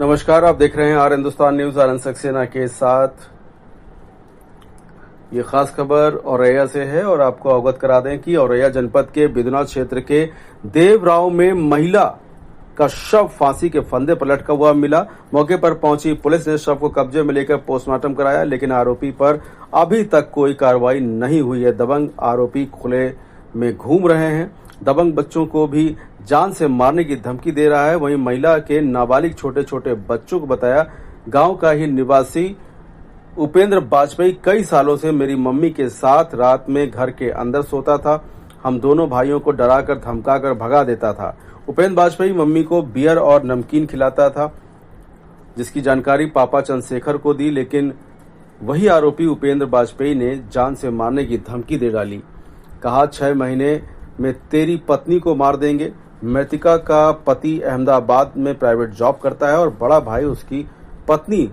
नमस्कार, आप देख रहे हैं आर हिंदुस्तान न्यूज। आनंद सक्सेना के साथ ये खास खबर औरैया से है और आपको अवगत करा दें कि औरैया जनपद के बिदुना क्षेत्र के देवराव में महिला का शव फांसी के फंदे पर लटका हुआ मिला। मौके पर पहुंची पुलिस ने शव को कब्जे में लेकर पोस्टमार्टम कराया, लेकिन आरोपी पर अभी तक कोई कार्रवाई नहीं हुई है। दबंग आरोपी खुले में घूम रहे हैं। दबंग बच्चों को भी जान से मारने की धमकी दे रहा है। वहीं महिला के नाबालिग छोटे छोटे बच्चों को बताया, गांव का ही निवासी उपेंद्र बाजपेयी कई सालों से मेरी मम्मी के साथ रात में घर के अंदर सोता था। हम दोनों भाइयों को डराकर धमकाकर भगा देता था। उपेंद्र बाजपेयी मम्मी को बियर और नमकीन खिलाता था, जिसकी जानकारी पापा चंद्रशेखर को दी, लेकिन वही आरोपी उपेंद्र बाजपेयी ने जान से मारने की धमकी दे डाली। कहा 6 महीने में तेरी पत्नी को मार देंगे। मृतिका का पति अहमदाबाद में प्राइवेट जॉब करता है और बड़ा भाई उसकी पत्नी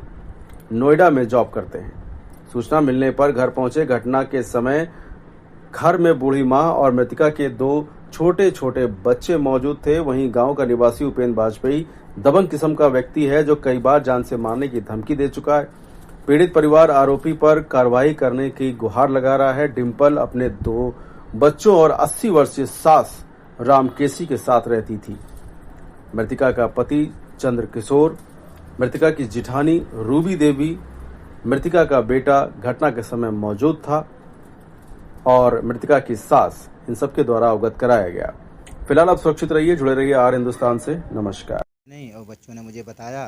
नोएडा में जॉब करते हैं। सूचना मिलने पर घर पहुंचे। घटना के समय घर में बूढ़ी मां और मृतिका के 2 छोटे छोटे बच्चे मौजूद थे। वहीं गांव का निवासी उपेंद्र बाजपेयी दबंग किस्म का व्यक्ति है, जो कई बार जान से मारने की धमकी दे चुका है। पीड़ित परिवार आरोपी पर कार्रवाई करने की गुहार लगा रहा है। डिम्पल अपने 2 बच्चों और 80 वर्षीय सास रामकेसी के साथ रहती थी। मृतिका का पति चंद्र किशोर, मृतिका की जिठानी रूबी देवी, मृतिका का बेटा घटना के समय मौजूद था और मृतिका की सास, इन सबके द्वारा अवगत कराया गया। फिलहाल आप सुरक्षित रहिए, जुड़े रहिए आर हिंदुस्तान से। नमस्कार। नहीं, और बच्चों ने मुझे बताया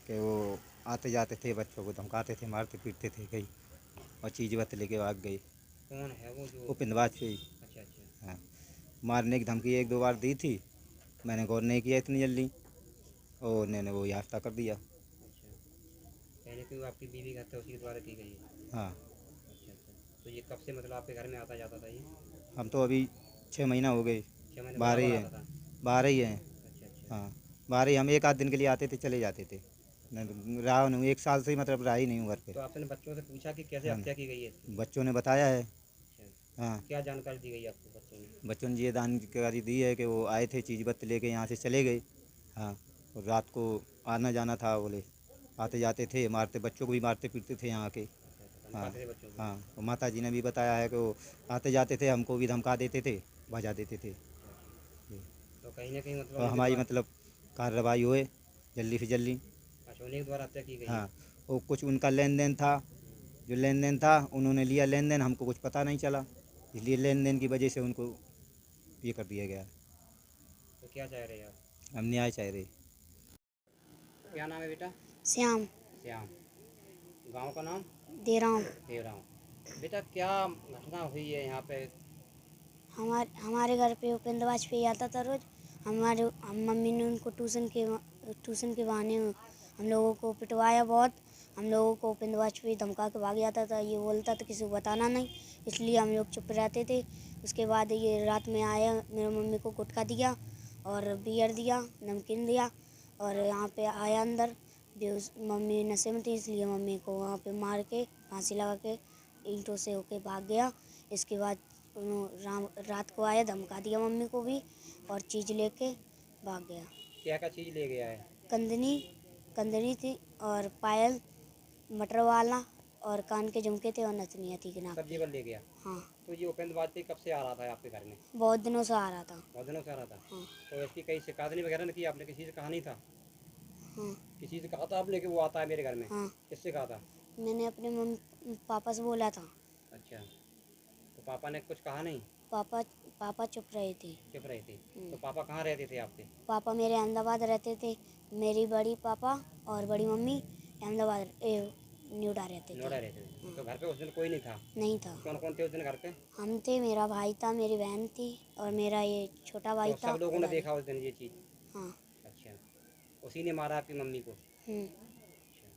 कि वो आते जाते थे, बच्चों को धमकाते थे, मारते पीटते थे कई, और चीज़ वत लेके भाग गई। कौन है वो जो? उपेंद्र बाजपेयी। अच्छा। हाँ, मारने की धमकी 1-2 बार दी थी, मैंने गौर नहीं किया इतनी जल्दी, और उन्होंने वो याफ्ता कर दिया। अच्छा, पहले कोई आपकी बीवी का हत्या उसी के द्वारा की गई है? हाँ। अच्छा। तो ये कब से मतलब आपके घर में आता जाता था ये? हम तो अभी 6 महीना हो गए, 6 महीने बाहर ही बराबर हैं। आता था? बाहर ही हैं। अच्छा। हाँ, बाहर ही। हम 1 आध दिन के लिए आते थे, चले जाते थे। नहीं, रहा नहीं 1 साल से ही, मतलब रहा ही नहीं हूँ घर पे। तो आपने बच्चों से पूछा कि कैसे हत्या की गई है इसकी? बच्चों ने बताया है। अच्छा, हाँ, क्या जानकारी दी गई आपको बच्चों ने? बच्चों ने ये जानकारी दी है कि वो आए थे, चीज़ पत्त लेके यहाँ से चले गए। हाँ, और रात को आना जाना था, बोले आते जाते थे, मारते, बच्चों को भी मारते पीटते थे यहाँ के। हाँ। धमकाते थे बच्चों को? हाँ, और माता जी ने भी बताया है कि वो आते जाते थे, हमको भी धमका देते थे, भजा देते थे। तो कहीं ना कहीं मतलब और हमारी मतलब कार्रवाई हुए जल्दी से जल्दी। अच्छा, उन्हीं के द्वारा हत्या की गई है? हाँ, और कुछ उनका लेन देन था, जो लेन देन था उन्होंने लिया लेन देन, हमको कुछ पता नहीं चला, इसलिए लेन देन की वजह से उनको ये कर दिया गया। तो क्या चाह रहे हैं आप? हम न्याय चाह रहे। क्या नाम है बेटा? श्याम। श्याम। गांव का नाम? देराम। देवराम। बेटा, क्या घटना हुई है यहाँ पे? हमारे घर पे उपेंद्र बाजपेयी आता था रोज। हम मम्मी ने उनको ट्यूशन के बहाने हम लोगों को पिटवाया बहुत। हम लोगों को उपेंद्र बाजपेयी धमका के भाग जाता था। ये बोलता था किसी को बताना नहीं, इसलिए हम लोग चुप रहते थे। उसके बाद ये रात में आया, मेरी मम्मी को गुटखा दिया और बियर दिया, नमकीन दिया, और यहाँ पे आया अंदर। मम्मी नशे में थी, इसलिए मम्मी को वहाँ पे मार के फांसी लगा के ईंटों से होके भाग गया। इसके बाद रात को आया, धमका दिया मम्मी को भी, और चीज़ लेके भाग गया। क्या चीज़ ले गया है? कंदनी थी और पायल, मटर वाला, और कान के झुमके थे, और नथनिया थी कि ना। सब जेवर ले गया? हाँ। तो ये उपेंद्र बाजपेयी कब से आ रहा था आपके घर में? बहुत दिनों से आ रहा था। बहुत दिनों से आ रहा था? हाँ। तो इसकी कई शिकायत वगैरह नहीं की आपने? किसी से कहा नहीं था? हाँ। किसी से कहा था आपने कि वो आता है मेरे घर में? हाँ, किससे कहा था? मैंने अपने मम्मी पापा से बोला था। अच्छा, तो पापा ने कुछ कहा नहीं? पापा चुप रहे थे। चुप रहे थे? तो पापा कहाँ रहते थे आपके? पापा मेरे अहमदाबाद रहते थे। मेरी बड़ी पापा और बड़ी मम्मी अहमदाबाद नोएडा रहते थे। नोएडा रहते थे? तो घर पे उस दिन कोई नहीं था? नहीं था। कौन कौन थे उस दिन घर पे? हम थे, मेरा भाई था, मेरी बहन थी, और मेरा ये छोटा भाई तो था। सब लोगों ने देखा उस दिन ये चीज़? हाँ। अच्छा, उसी ने मारा आपकी मम्मी को? अच्छा,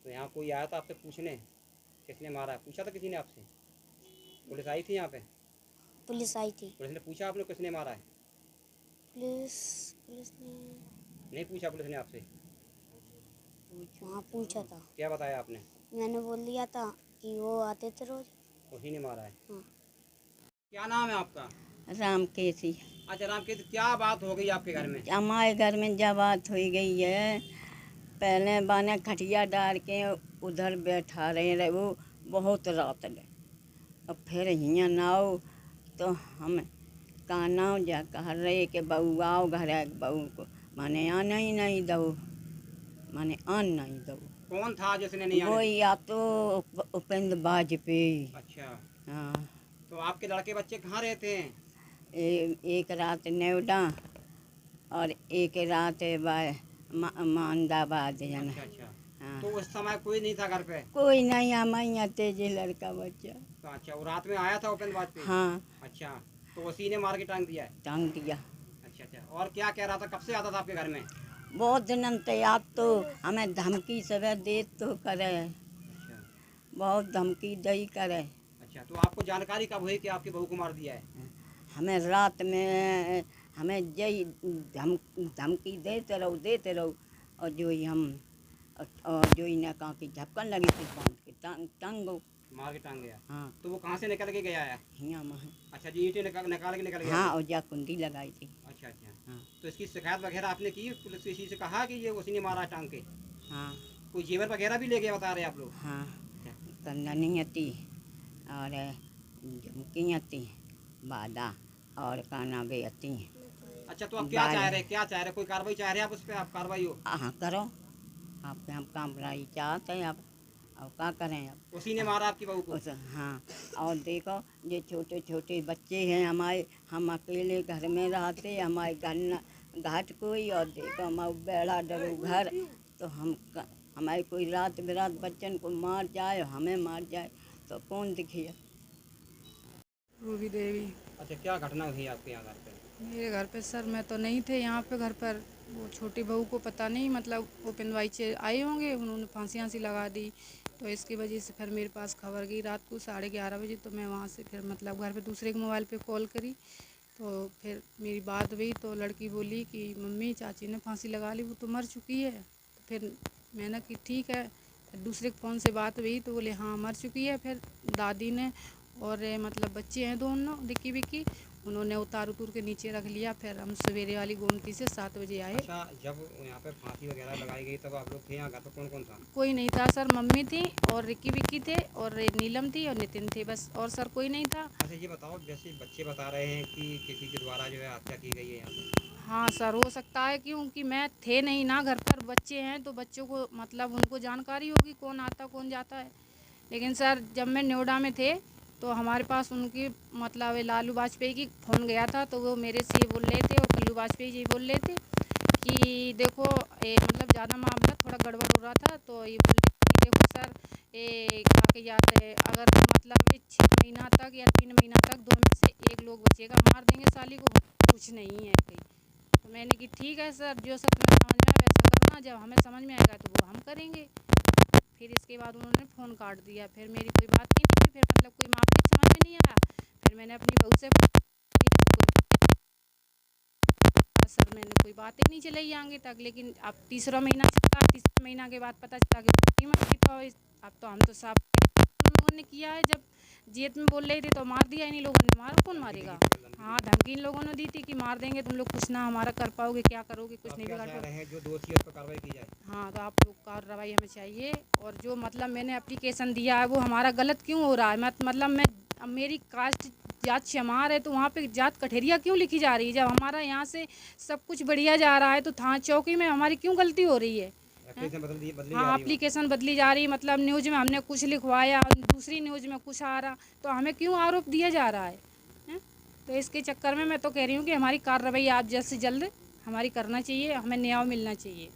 तो यहाँ कोई आया था आपसे पूछने किसने मारा? पूछा था किसी ने आपसे? पुलिस आई थी यहाँ पे? पुलिस आई थी। पुलिस ने पूछा आपने किसने मारा है? पुलिस ने नहीं पूछा पुलिस ने आपसे? वहाँ पूछा था। क्या बताया आपने? मैंने बोल दिया था कि वो आते थे रोज। उसी ने मारा है? हाँ। क्या नाम है आपका? रामकेसी। अच्छा रामकृष्ण, क्या बात हो गई आपके घर में? हमारे घर में जब बात हो गई है, पहले बाने खटिया डाल के उधर बैठा रहे वो बहुत रात ले, और फिर हियाँ नाव तो हम काना जा कह रहे कि बहू आओ घर, बहू को माने आना ही नहीं दो, माने आन नहीं दो। कौन था जिसने नहीं वो आने? या तो उपेंद्र वाजपेयी। अच्छा, हाँ, तो आपके लड़के बच्चे कहाँ रहते हैं? एक रात नेवडा और एक रात मांदाबाद जन। अच्छा अच्छा, हाँ, तो उस समय कोई नहीं था घर पे? कोई नहीं, हमारे यहाँ तेजे लड़का बच्चा। तो अच्छा, वो रात में आया था उपेंद्र वाजपेयी? हाँ, अच्छा, तो उसी ने मार के टांग दिया है? टांग दिया। अच्छा अच्छा, और क्या कह रहा था, कब से आता था आपके घर में? बहुत दिन तैयार तो हमें धमकी सब दे तो करे, अच्छा बहुत धमकी दई करे। अच्छा, तो आपको जानकारी कब हुई कि आपकी बहू को मार दिया है? हमें रात में हमें जय धमकी देते रहो, और जो ही हम और जो ही ने कहा कि झपकन लगी थी बांध के टांगो। मार के टांग गया? हाँ, तो वो कहाँ से निकल के गया है? हियाँ में। अच्छा जी, ईंटें निकाल के निकल गया? हाँ, और जा कुंडी लगाई थी। अच्छा अच्छा, हाँ, तो इसकी शिकायत वगैरह आपने की पुलिस किसी से, कहा कि ये उसी ने मारा टांग के? हाँ, कोई जेवर वगैरह भी ले गया बता रहे आप लोग? हाँ, कंदनी आती और झुमकी आती, बादा और काना भी आती। अच्छा, तो आप क्या चाह रहे हैं, क्या चाह रहे हैं? कोई कार्रवाई चाह रहे हैं आप उस पर? आप कार्रवाई हो? हाँ, करो आप, हम काम बुराई चाहते हैं आप, अब क्या करें अब। उसी ने मारा आपकी बहू को? उस हाँ, और देखो ये छोटे छोटे बच्चे हैं हमारे, हम अकेले घर में रहते, हमारे घर घाट कोई, और देखो हमारा बेड़ा डरो घर, तो हमारे कोई रात बिरात बच्चन को मार जाए, हमें मार जाए तो कौन दिखे। रूबी देवी। अच्छा, क्या घटना हुई आपके यहाँ घर पे? मेरे घर पे सर मैं तो नहीं थे यहाँ पे घर पर, वो छोटी बहू को पता नहीं, मतलब उपेंद्र भाई से आए होंगे, उन्होंने फांसी लगा दी, तो इसकी वजह से फिर मेरे पास खबर गई रात को 11:30 बजे, तो मैं वहाँ से फिर मतलब घर पे दूसरे के मोबाइल पे कॉल करी, तो फिर मेरी बात हुई, तो लड़की बोली कि मम्मी चाची ने फांसी लगा ली, वो तो मर चुकी है। तो फिर मैंने कि ठीक है, फिर दूसरे के फ़ोन से बात हुई तो बोले हाँ मर चुकी है। फिर दादी ने और मतलब बच्चे हैं दोनों रिक्की विक्की, उन्होंने उतार के नीचे रख लिया। फिर हम सवेरे वाली गोमती से 7 बजे आए। अच्छा, जब यहाँ पे फांसी वगैरह लगाई गई तब आप लोग थे यहाँ घर पे? कौन कौन था? कोई नहीं था सर, मम्मी थी और रिक्की विक्की थे और नीलम थी और नितिन थे, बस, और सर कोई नहीं था। अच्छा, ये बताओ, जैसे बच्चे बता रहे हैं कि किसी के द्वारा जो है हत्या की गई है यहाँ पे? हाँ सर, हो सकता है, क्योंकि मैं थे नहीं ना घर पर, बच्चे हैं तो बच्चों को मतलब उनको जानकारी होगी कौन आता कौन जाता है। लेकिन सर जब मैं नोएडा में थे तो हमारे पास उनकी मतलब लालू वाजपेयी की फ़ोन गया था, तो वो मेरे से ये बोल रहे थे और कल्लू वाजपेयी जी बोल रहे थे कि देखो मतलब ज़्यादा मामला थोड़ा गड़बड़ हो रहा था, तो ये बोल रहे थे कि देखो सर क्या कि जाते है, अगर मतलब 6 महीना तक या 3 महीना तक 2 में से एक लोग बचेगा, मार देंगे साली को, कुछ नहीं है कहीं। तो मैंने कि ठीक है सर, जो सब तुम्हें समझ में आए वैसा करना, जब हमें समझ में आएगा तो वो हम करेंगे। फिर इसके बाद उन्होंने फ़ोन काट दिया, फिर मेरी कोई बात ही नहीं हुई, फिर मतलब कोई मामला ही समझ में नहीं आया। फिर मैंने अपनी बहू से सर मैंने कोई बात ही नहीं चलाई आगे तक, लेकिन अब तीसरा महीना चला, तीसरे महीना के बाद पता चला कि नहीं मर गई, तो अब तो हम तो साफ उन लोगों ने किया है, जब जेत में बोल रहे थे तो मार दिया इन्हीं लोगों ने, मारो कौन मारेगा। हाँ, धमकी इन लोगों ने दी थी कि मार देंगे तुम लोग, कुछ ना हमारा कर पाओगे, क्या करोगे, कुछ नहीं बिगाड़ पाओगे। जो दोषी है उस पर कार्रवाई की जाए? हाँ, तो आप लोग कार्रवाई हमें चाहिए, और जो मतलब मैंने एप्लीकेशन दिया है वो हमारा गलत क्यों हो रहा है, मतलब मैं अब मेरी कास्ट जात चमार है तो वहाँ पे जात कठेरिया क्यों लिखी जा रही है, जब हमारा यहाँ से सब कुछ बढ़िया जा रहा है तो थाना चौकी में हमारी क्यों गलती हो रही है। हाँ, एप्लीकेशन बदली जा रही है, मतलब न्यूज़ में हमने कुछ लिखवाया और दूसरी न्यूज़ में कुछ आ रहा, तो हमें क्यों आरोप दिया जा रहा है। तो इसके चक्कर में मैं तो कह रही हूँ कि हमारी कार्रवाई आप जल्द से जल्द हमारी करना चाहिए, हमें न्याय मिलना चाहिए।